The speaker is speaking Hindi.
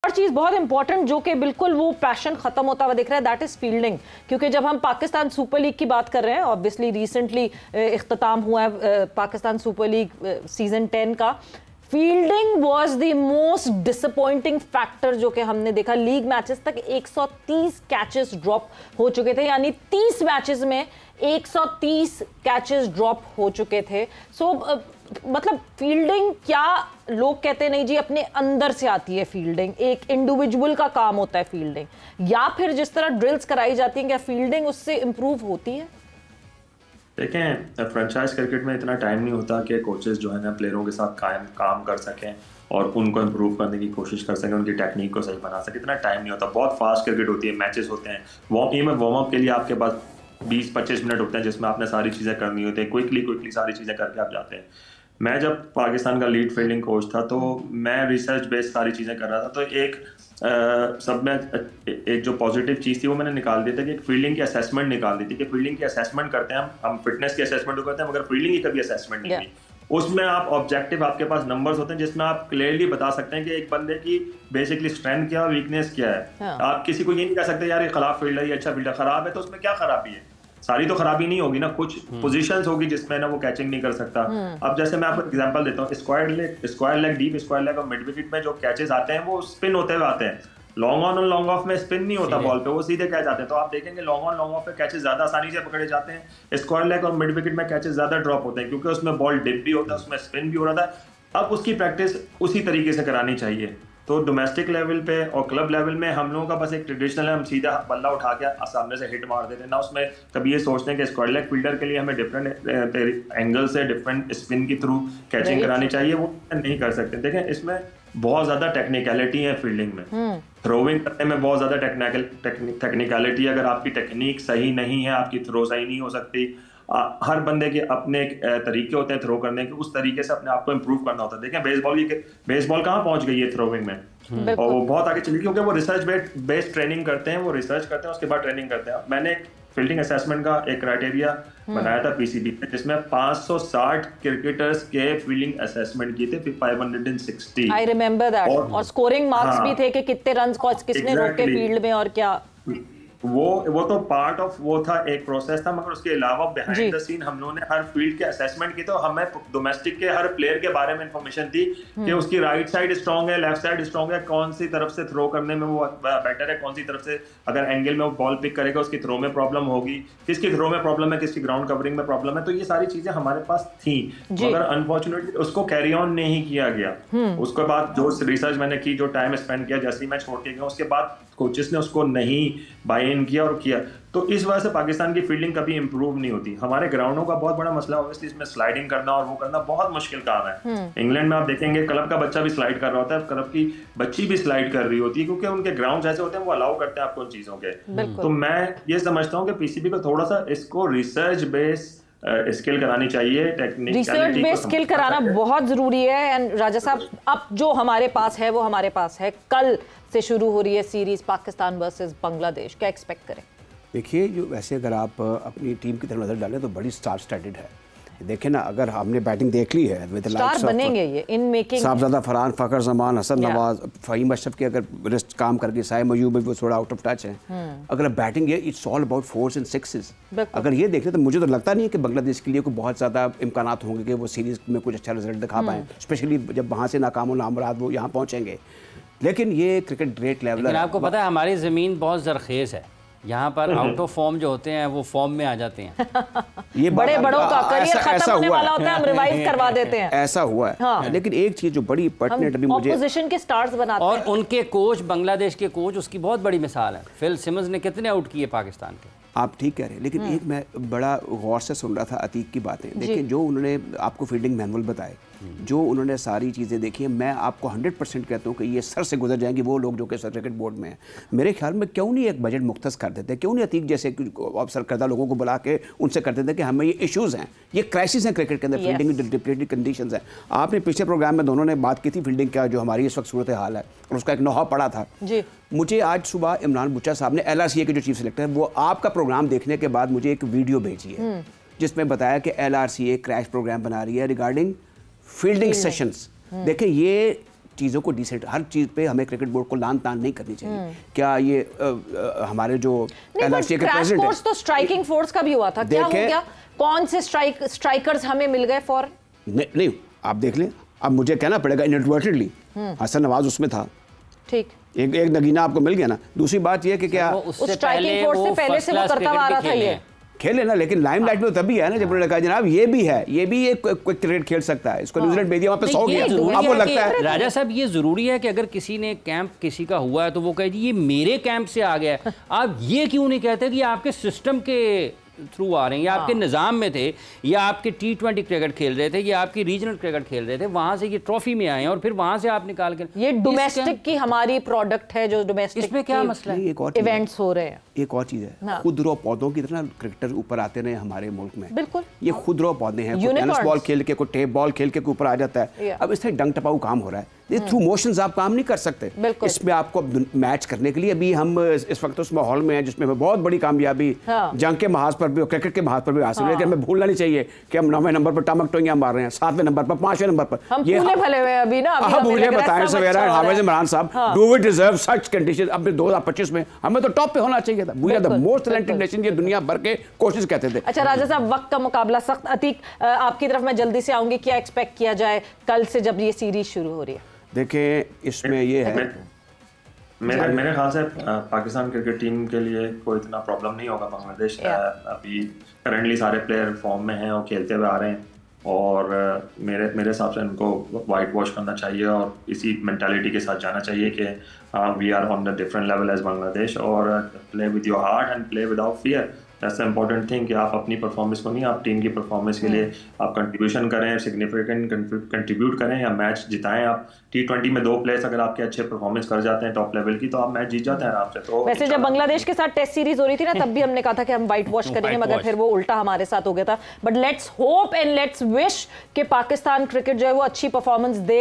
और चीज़ बहुत इंपॉर्टेंट जो कि बिल्कुल वो पैशन खत्म होता हुआ दिख रहा है, दैट इज़ फील्डिंग। क्योंकि जब हम पाकिस्तान सुपर लीग की बात कर रहे हैं, ऑब्वियसली रिसेंटली इख्तिताम हुआ है पाकिस्तान सुपर लीग सीजन 10 का, fielding was the most disappointing factor जो कि हमने देखा। लीग मैचेस तक 130 कैचेस ड्रॉप हो चुके थे, यानी 30 मैचेस में 130 कैचेस ड्रॉप हो चुके थे। सो मतलब फील्डिंग क्या, लोग कहते नहीं जी अपने अंदर से आती है फील्डिंग, एक इंडिविजुअल का काम होता है फील्डिंग, या फिर जिस तरह ड्रिल्स कराई जाती हैं क्या फील्डिंग उससे इंप्रूव होती है? देखें, फ्रेंचाइज क्रिकेट में इतना टाइम नहीं होता कि कोचेस जो है ना प्लेयरों के साथ काम कर सकें और उनको इम्प्रूव करने की कोशिश कर सकें, उनकी टेक्निक को सही बना सकें। इतना टाइम नहीं होता, बहुत फास्ट क्रिकेट होती है, मैचेस होते हैं। वार्म अप के लिए आपके पास 20-25 मिनट होते हैं जिसमें आपने सारी चीज़ें करनी होती है, क्विकली सारी चीज़ें करके आप जाते हैं। मैं जब पाकिस्तान का लीड फील्डिंग कोच था तो मैं रिसर्च बेस्ड सारी चीज़ें कर रहा था, तो सब में एक जो पॉजिटिव चीज़ थी वो मैंने निकाल दी थी कि एक फील्डिंग की असेसमेंट निकाल दी थी कि फील्डिंग की असेसमेंट करते हैं हम फिटनेस की असेसमेंट करते हैं, मगर फील्डिंग की कभी असेसमेंट नहीं की। उसमें आप ऑब्जेक्टिव, आपके पास नंबर्स होते हैं जिसमें आप क्लियरली बता सकते हैं कि एक बंदे की बेसिकली स्ट्रेंथ क्या है, वीकनेस क्या है। आप किसी को ये नहीं कह सकते यार ये खराब फील्डर, ये अच्छा फील्डर। खराब है तो उसमें क्या खराबी है? सारी तो खराबी नहीं होगी ना, कुछ पोजीशंस होगी जिसमें ना वो कैचिंग नहीं कर सकता। अब जैसे मैं आपको एग्जांपल देता हूँ, square leg, deep square leg और मिड विकेट में जो कैचेस आते हैं वो स्पिन होते हुए आते हैं। लॉन्ग ऑन और लॉन्ग ऑफ में स्पिन नहीं होता बॉल पे, वो सीधे कैच आते हैं। तो आप देखेंगे लॉन्ग ऑन लॉन्ग ऑफ पे कैचेस ज्यादा आसानी से पकड़े जाते हैं। स्क्वायर लेग और मिड विकेट में कैचेस ज्यादा ड्रॉप होते हैं क्योंकि उसमें बॉल डिप भी होता है, उसमें स्पिन भी हो रहा था। अब उसकी प्रैक्टिस उसी तरीके से करानी चाहिए। तो डोमेस्टिक लेवल पे और क्लब लेवल में हम लोगों का बस एक ट्रेडिशनल है, हम सीधा बल्ला उठा के सामने से हिट मार देते हैं ना। उसमें कभी ये सोचते हैं कि स्क्वायर लेग फील्डर के लिए हमें डिफरेंट एंगल से डिफरेंट स्पिन के थ्रू कैचिंग करानी चाहिए, वो नहीं कर सकते। देखें, इसमें बहुत ज्यादा टेक्निकलिटी है फील्डिंग में, थ्रोइंग करने में बहुत ज्यादा टेक्निकलिटी। अगर आपकी टेक्निक सही नहीं है, आपकी थ्रो सही नहीं हो सकती। हर बंदे के अपने तरीके होते हैं थ्रो करने के, उस तरीके से अपने आप को इम्प्रूव करना होता है। देखें, बेसबॉल कहाँ पहुंच गई है थ्रोइंग में, और वो बहुत आगे चली क्योंकि वो रिसर्च बेस्ड ट्रेनिंग करते हैं, वो रिसर्च करते हैं, उसके बाद ट्रेनिंग करते हैं। मैंने एक फील्डिंग असेसमेंट का एक क्राइटेरिया बनाया था पीसीबी में, जिसमें 560 क्रिकेटर्स के फील्डिंग असेसमेंट किए थे, 560। I remember that. और स्कोरिंग मार्क्स भी थे कि कितने रन्स किसने रोके फील्ड में और क्या। वो तो पार्ट ऑफ वो था, एक प्रोसेस था, मगर उसके अलावा बिहाइंड द सीन हम लोगों ने हर फील्ड के असेसमेंट की। तो हमें डोमेस्टिक के हर प्लेयर के बारे में इंफॉर्मेशन थी कि उसकी राइट साइड स्ट्रांग है, लेफ्ट साइड स्ट्रांग है, कौन सी तरफ से थ्रो करने में वो बेटर है, कौन सी तरफ से अगर एंगल में वो बॉल पिक करेगा उसकी थ्रो में प्रॉब्लम होगी, किसकी थ्रो में प्रॉब्लम है, किसकी ग्राउंड कवरिंग में प्रॉब्लम है। तो ये सारी चीजें हमारे पास थी, मगर अनफॉर्चुनेटली उसको कैरी ऑन नहीं किया गया। उसके बाद जो रिसर्च मैंने की, जो टाइम स्पेंड किया, जैसे ही मैं छोड़ के गया उसके बाद कोचेस ने उसको नहीं बाय इन किया और किया। तो इस वजह से पाकिस्तान की फील्डिंग कभी इंप्रूव नहीं होती। हमारे ग्राउंडों का बहुत बड़ा मसला है, इसमें स्लाइडिंग करना और वो करना बहुत मुश्किल काम है। इंग्लैंड में आप देखेंगे क्लब का बच्चा भी स्लाइड कर रहा होता है, क्लब की बच्ची भी स्लाइड कर रही होती है, क्योंकि उनके ग्राउंड ऐसे होते हैं वो अलाउ करते हैं आपको उन चीजों के। तो मैं ये समझता हूँ कि पीसीबी को थोड़ा सा इसको रिसर्च बेस्ड स्किल करानी चाहिए, रिसर्च बेस्ड स्किल कराना बहुत जरूरी है। एंड राजा साहब, अब जो हमारे पास है वो हमारे पास है, कल से शुरू हो रही है सीरीज पाकिस्तान वर्सेस बांग्लादेश, क्या एक्सपेक्ट करें? देखिए, जो वैसे अगर आप अपनी टीम की तरफ नजर डालें तो बड़ी स्टार स्टैटेड है। देखें ना, अगर हमने बैटिंग देख ली है विद स्टार बनेंगे ये इन मेकिंग। साहबजादा फरहान, फ़खर जमान, हसन नवाज, फ़हीम अशरफ के अगर रिस्ट काम करके, साइम अयूब भी वो थोड़ा आउट ऑफ टच है। अगर बैटिंग है, it's all about force and sixes. अगर ये देखें तो मुझे तो लगता नहीं है कि बांग्लादेश के लिए कोई बहुत ज़्यादा इम्कानात होंगे कि वो सीरीज़ में कुछ अच्छा रिजल्ट दिखा पाएँ, स्पेशली जब वहाँ से नाकाम नामुराद वो यहाँ पहुँचेंगे। लेकिन ये क्रिकेट ग्रेट लेवल है। आपको पता है हमारी ज़मीन बहुत ज़रखेज़ है, यहाँ पर आउट ऑफ फॉर्म जो होते हैं वो फॉर्म में आ जाते हैं। ये बड़े बड़ों का करियर खत्म होने वाला होता है, हम रिवाइव करवा देते हैं। ऐसा हुआ है। हाँ। लेकिन एक चीज जो बड़ी पर्टिनेंट अभी मुझे ऑपोजिशन के स्टार्स बनाते हैं, और उनके कोच, बांग्लादेश के कोच उसकी बहुत बड़ी मिसाल है। फिल सिमंस ने कितने आउट किए पाकिस्तान के। आप ठीक कह रहे हैं, लेकिन एक मैं बड़ा गौर से सुन रहा था अतीक की बातें। देखिए, जो उन्होंने आपको फील्डिंग मैनुअल बताए, जो उन्होंने सारी चीज़ें देखी हैं, मैं आपको 100% कहता हूँ कि ये सर से गुजर जाएंगी वो लोग जो कि क्रिकेट बोर्ड में हैं। मेरे ख्याल में क्यों नहीं एक बजट मुख्तस कर देते, क्यों नहीं अतीक जैसे अफसर करदा लोगों को बुला के उनसे कर देते कि हमें ये इश्यूज़ हैं, ये क्राइसिस हैं क्रिकेट के अंदर, फील्डिंग डिप्लेटेड कंडीशंस हैं। आपने पिछले प्रोग्राम में दोनों ने बात की थी फील्डिंग का जो हमारी इस वक्त सूरत हाल है, और उसका एक नोहा पड़ा था। मुझे आज सुबह इमरान बुच्चा साहब ने, LRCA के जो चीफ सेलेक्टर है, वो आपका प्रोग्राम देखने के बाद मुझे एक वीडियो भेजी है जिसमें बताया कि LRCA क्रैश प्रोग्राम बना रही है रिगार्डिंग फील्डिंग सेशंस। देखिए, ये चीज़ों को डिसेंट, हर चीज़ पे हमें क्रिकेट बोर्ड को लान तान नहीं करनी चाहिए। क्या ये हमारे जो LICA के प्रेसिडेंट हैं, तो स्ट्राइकिंग फोर्स का भी हुआ था, क्या हो गया? कौन से स्ट्राइकर्स हमें मिल गए फॉर? नहीं, आप देख लें, अब मुझे कहना पड़ेगा इनएडवर्टेंटली हसन नवाज उसमें था, ठीक, एक नगीना आपको मिल गया ना। दूसरी बात ये कि क्या उस स्ट्राइकिंग फोर्स से पहले से वो करता आ रहा था, ये खेले ना, लेकिन लाइमलाइट में तभी है ना जब उन्होंने कहा जनाब ये भी है, ये भी एक क्रिकेट खेल सकता है, इसको न्यूजीलैंड भेज दिया, वहाँ पे 100 गया। आपको लगता है राजा साहब ये जरूरी है कि अगर किसी ने कैंप किसी का हुआ है तो वो कहे जी ये मेरे कैंप से आ गया है, आप ये क्यों नहीं कहते कि आपके सिस्टम के थ्रू आ रहे हैं, या आपके निज़ाम में थे, या आपके T20 क्रिकेट खेल रहे थे, या आपकी रीजनल क्रिकेट खेल रहे थे, वहां से ये ट्रॉफी में आए हैं और फिर वहां से आप निकाल कर। ये डोमेस्टिक की हमारी प्रोडक्ट है, जो डोमेस्टिक, इसमें क्या मसला है? इवेंट्स हो रहे हैं। एक और चीज़ है, खुदरो पौधों की तरह क्रिकेटर ऊपर आते रहे हमारे मुल्क में, बिल्कुल ये खुदरो पौधे हैं, कोई टेनिस बॉल खेल के, कोई टेप बॉल खेल के ऊपर आ जाता है। अब इससे डंग टपाऊ काम हो रहा है, ये थ्रू मोशंस आप काम नहीं कर सकते। इसमें आपको मैच करने के लिए अभी हम इस वक्त उस माहौल में हैं जिसमें हमें बहुत बड़ी कामयाबी जंग के महाज पर भी और क्रिकेट के महाज पर भी हासिल है, लेकिन हमें भूलना नहीं चाहिए कि हम 9वें नंबर पर टमक टोंगियां मार रहे हैं, 7वें नंबर पर, 5वें नंबर पर। ये भले हुए अभी ना, मुझे बताएं सवेरा हाफिज इमरान साहब, do we deserve such condition? अब 2025 में हमें तो टॉप पे होना चाहिए था। We are the most talented nation, ये दुनिया भर के कोशिश कहते थे। अच्छा राजा साहब, वक्त का मुकाबला सख्त। अतीक, आपकी तरफ मैं जल्दी से आऊंगी, क्या एक्सपेक्ट किया जाए कल से जब ये सीरीज शुरू हो रही है? देखें, इसमें ये है, मेरे ख्याल से पाकिस्तान क्रिकेट टीम के लिए कोई इतना प्रॉब्लम नहीं होगा। बांग्लादेश अभी करंटली सारे प्लेयर फॉर्म में हैं और खेलते हुए आ रहे हैं, और मेरे हिसाब से इनको वाइट वॉश करना चाहिए और इसी मेंटालिटी के साथ जाना चाहिए कि we are on the different level as Bangladesh, और play with your heart and play without fear. That's the important thing कि आप अपनी परफॉर्मेंस को नहीं, आप टीम की परफॉर्मेंस के लिए आप कंट्रीब्यूशन करें, सिग्निफिकेंट कंट्रीब्यूट करें या मैच जिताएं। आप T20 में 2 प्लेयर्स अगर आपके अच्छे परफॉर्मेंस कर जाते हैं टॉप लेवल की, तो आप मैच जीत जाते हैं आराम से। तो वैसे जब बांग्लादेश के साथ टेस्ट सीरीज हो रही थी ना, तब भी हमने कहा था कि हम वाइट वॉश करेंगे, मगर फिर वो उल्टा हमारे साथ हो गया था। But let's hope and let's wish कि पाकिस्तान क्रिकेट जो है वो अच्छी परफॉर्मेंस दे।